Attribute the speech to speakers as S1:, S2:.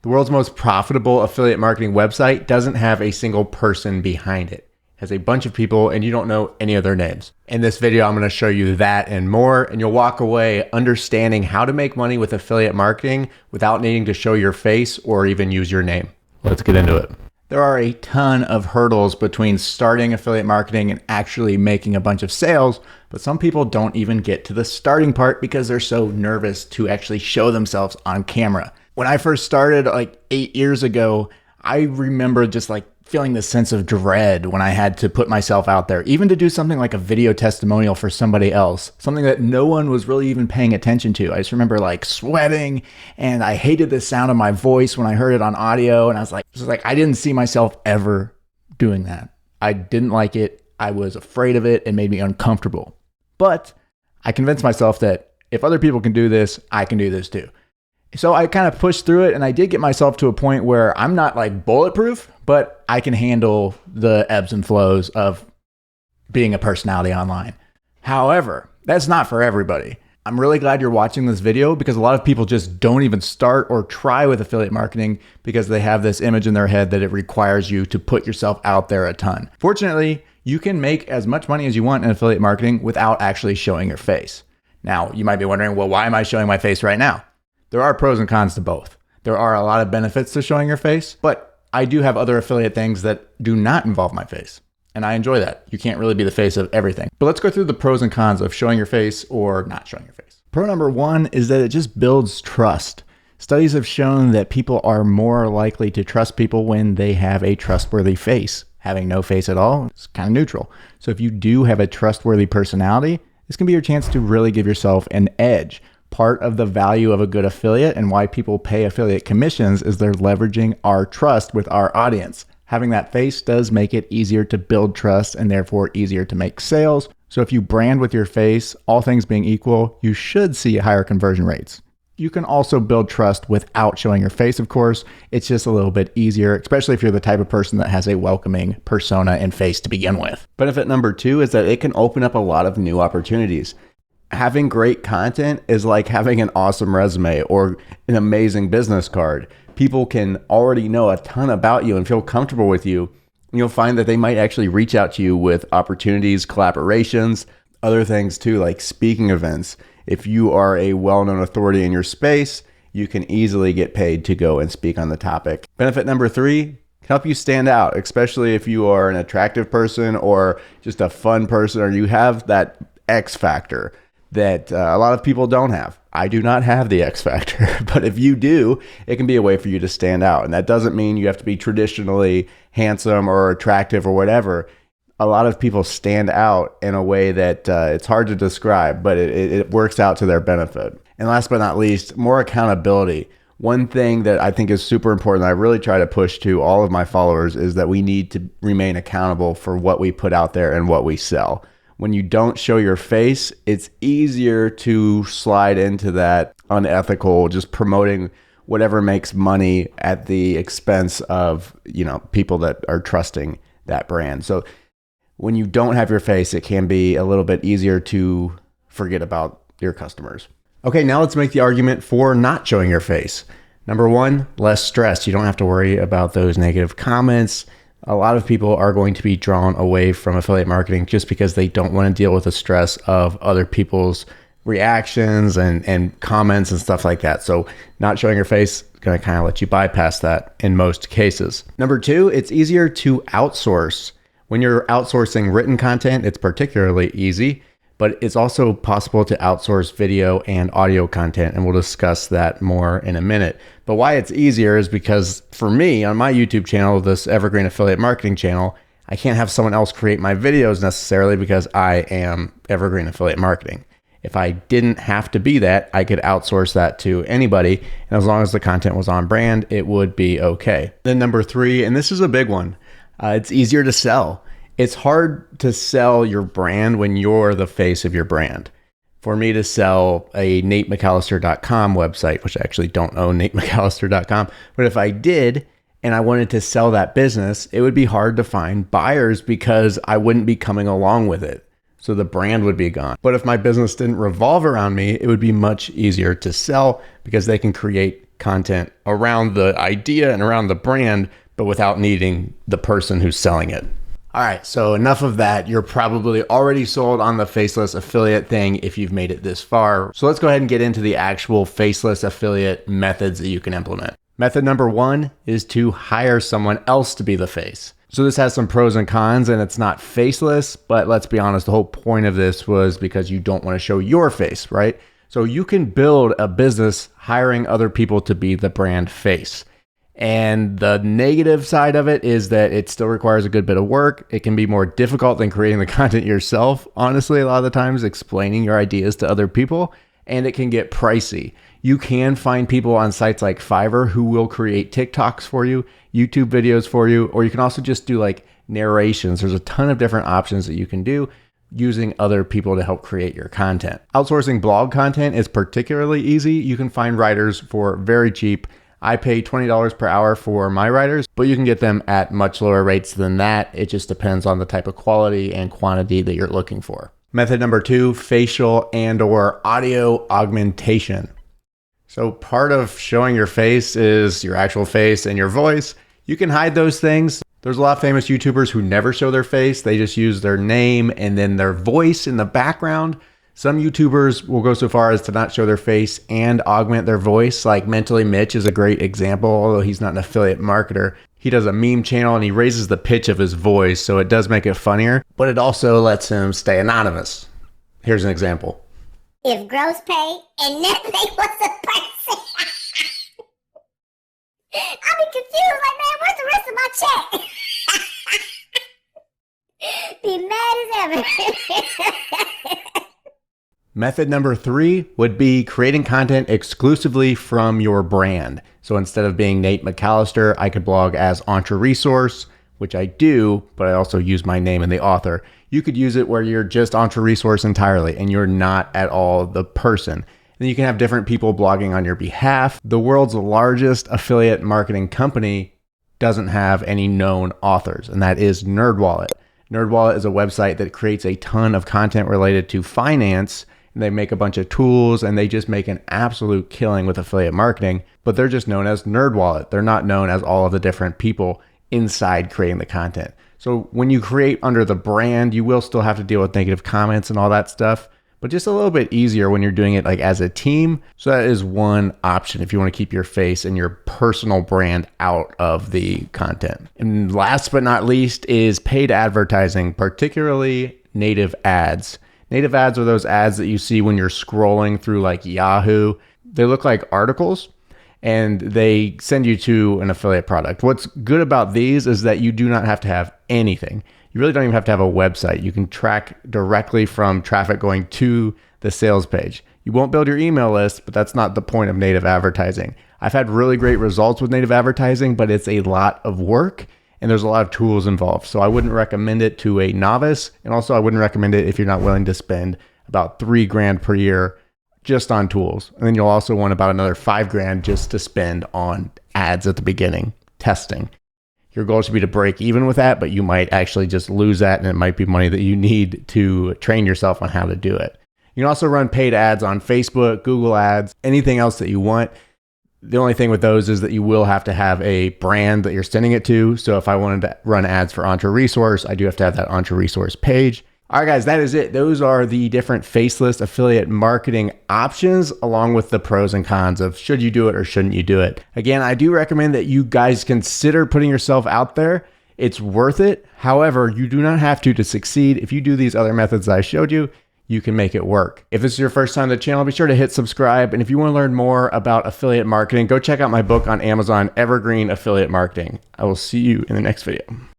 S1: The world's most profitable affiliate marketing website doesn't have a single person behind it. It has a bunch of people and you don't know any of their names. In this video, I'm going to show you that and more, and you'll walk away understanding how to make money with affiliate marketing without needing to show your face or even use your name. Let's get into it. There are a ton of hurdles between starting affiliate marketing and actually making a bunch of sales, but some people don't even get to the starting part because they're so nervous to actually show themselves on camera. When I first started like 8 years ago, I remember just like feeling this sense of dread when I had to put myself out there, even to do something like a video testimonial for somebody else, something that no one was really even paying attention to. I just remember like sweating, and I hated the sound of my voice when I heard it on audio. And I was like, I didn't see myself ever doing that. I didn't like it. I was afraid of it. It made me uncomfortable. But I convinced myself that if other people can do this, I can do this too. So I kind of pushed through it, and I did get myself to a point where I'm not like bulletproof, but I can handle the ebbs and flows of being a personality online. However, that's not for everybody. I'm really glad you're watching this video because a lot of people just don't even start or try with affiliate marketing because they have this image in their head that it requires you to put yourself out there a ton. Fortunately, you can make as much money as you want in affiliate marketing without actually showing your face. Now, you might be wondering, well, why am I showing my face right now? There are pros and cons to both. There are a lot of benefits to showing your face, but I do have other affiliate things that do not involve my face. And I enjoy that. You can't really be the face of everything. But let's go through the pros and cons of showing your face or not showing your face. Pro number one is that it just builds trust. Studies have shown that people are more likely to trust people when they have a trustworthy face. Having no face at all is kind of neutral. So if you do have a trustworthy personality, this can be your chance to really give yourself an edge. Part of the value of a good affiliate and why people pay affiliate commissions is they're leveraging our trust with our audience. Having that face does make it easier to build trust and therefore easier to make sales. So if you brand with your face, all things being equal, you should see higher conversion rates. You can also build trust without showing your face, of course. It's just a little bit easier, especially if you're the type of person that has a welcoming persona and face to begin with. Benefit number two is that it can open up a lot of new opportunities. Having great content is like having an awesome resume or an amazing business card. People can already know a ton about you and feel comfortable with you. And you'll find that they might actually reach out to you with opportunities, collaborations, other things too, like speaking events. If you are a well-known authority in your space, you can easily get paid to go and speak on the topic. Benefit number three, can help you stand out, especially if you are an attractive person or just a fun person, or you have that X factor that a lot of people don't have. I do not have the X factor, but if you do, it can be a way for you to stand out. And that doesn't mean you have to be traditionally handsome or attractive or whatever. A lot of people stand out in a way that it's hard to describe, but it works out to their benefit. And last but not least, more accountability. One thing that I think is super important that I really try to push to all of my followers is that we need to remain accountable for what we put out there and what we sell. When you don't show your face, it's easier to slide into that unethical, just promoting whatever makes money at the expense of, people that are trusting that brand. So when you don't have your face, it can be a little bit easier to forget about your customers. Okay, now let's make the argument for not showing your face. Number one, less stress. You don't have to worry about those negative comments. A lot of people are going to be drawn away from affiliate marketing just because they don't want to deal with the stress of other people's reactions and comments and stuff like that. So not showing your face is going to kind of let you bypass that in most cases. Number two, it's easier to outsource. When you're outsourcing written content, it's particularly easy, but it's also possible to outsource video and audio content, and we'll discuss that more in a minute. But why it's easier is because for me, on my YouTube channel, this Evergreen Affiliate Marketing channel, I can't have someone else create my videos necessarily because I am Evergreen Affiliate Marketing. If I didn't have to be that, I could outsource that to anybody, and as long as the content was on brand, it would be okay. Then number three, and this is a big one, it's easier to sell. It's hard to sell your brand when you're the face of your brand. For me to sell a NateMcAllister.com website, which I actually don't own NateMcAllister.com, but if I did and I wanted to sell that business, it would be hard to find buyers because I wouldn't be coming along with it. So the brand would be gone. But if my business didn't revolve around me, it would be much easier to sell because they can create content around the idea and around the brand, but without needing the person who's selling it. All right, so enough of that. You're probably already sold on the Faceless affiliate thing if you've made it this far. So let's go ahead and get into the actual Faceless affiliate methods that you can implement. Method number one is to hire someone else to be the face. So this has some pros and cons, and it's not faceless, but let's be honest, the whole point of this was because you don't want to show your face, right? So you can build a business hiring other people to be the brand face. And the negative side of it is that it still requires a good bit of work. It can be more difficult than creating the content yourself, honestly, a lot of the times explaining your ideas to other people, and it can get pricey. You can find people on sites like Fiverr who will create TikToks for you, YouTube videos for you, or you can also just do like narrations. There's a ton of different options that you can do using other people to help create your content. Outsourcing blog content is particularly easy. You can find writers for very cheap. I pay $20 per hour for my writers, but you can get them at much lower rates than that. It just depends on the type of quality and quantity that you're looking for. Method number two, facial and/or audio augmentation. So part of showing your face is your actual face and your voice. You can hide those things. There's a lot of famous YouTubers who never show their face. They just use their name and then their voice in the background. Some YouTubers will go so far as to not show their face and augment their voice. Like Mentally Mitch is a great example, although he's not an affiliate marketer. He does a meme channel and he raises the pitch of his voice, so it does make it funnier, but it also lets him stay anonymous. Here's an example.
S2: If gross pay and net pay was a person, I'll be confused like, man, where's the rest of my check? Be mad as ever.
S1: Method number three would be creating content exclusively from your brand. So instead of being Nate McAllister, I could blog as Entre Resource, which I do, but I also use my name and the author. You could use it where you're just Entre Resource entirely and you're not at all the person. And you can have different people blogging on your behalf. The world's largest affiliate marketing company doesn't have any known authors, and that is NerdWallet. NerdWallet is a website that creates a ton of content related to finance. And they make a bunch of tools and they just make an absolute killing with affiliate marketing, but they're just known as NerdWallet. They're not known as all of the different people inside creating the content. So when you create under the brand, you will still have to deal with negative comments and all that stuff, but just a little bit easier when you're doing it like as a team. So that is one option if you want to keep your face and your personal brand out of the content. And last but not least is paid advertising, particularly native ads. Native ads are those ads that you see when you're scrolling through like Yahoo. They look like articles and they send you to an affiliate product. What's good about these is that you do not have to have anything. You really don't even have to have a website. You can track directly from traffic going to the sales page. You won't build your email list, but that's not the point of native advertising. I've had really great results with native advertising, but it's a lot of work. And there's a lot of tools involved. So I wouldn't recommend it to a novice. And also I wouldn't recommend it if you're not willing to spend about $3,000 per year just on tools. And then you'll also want about another $5,000 just to spend on ads at the beginning, testing. Your goal should be to break even with that, but you might actually just lose that and it might be money that you need to train yourself on how to do it. You can also run paid ads on Facebook, Google ads, anything else that you want. The only thing with those is that you will have to have a brand that you're sending it to. So if I wanted to run ads for Entre Resource, I do have to have that Entre Resource page. All right, guys, that is it. Those are the different faceless affiliate marketing options, along with the pros and cons of should you do it or shouldn't you do it. Again, I do recommend that you guys consider putting yourself out there. It's worth it. However, you do not have to succeed. If you do these other methods that I showed you, you can make it work. If this is your first time to the channel, be sure to hit subscribe. And if you want to learn more about affiliate marketing, go check out my book on Amazon, Evergreen Affiliate Marketing. I will see you in the next video.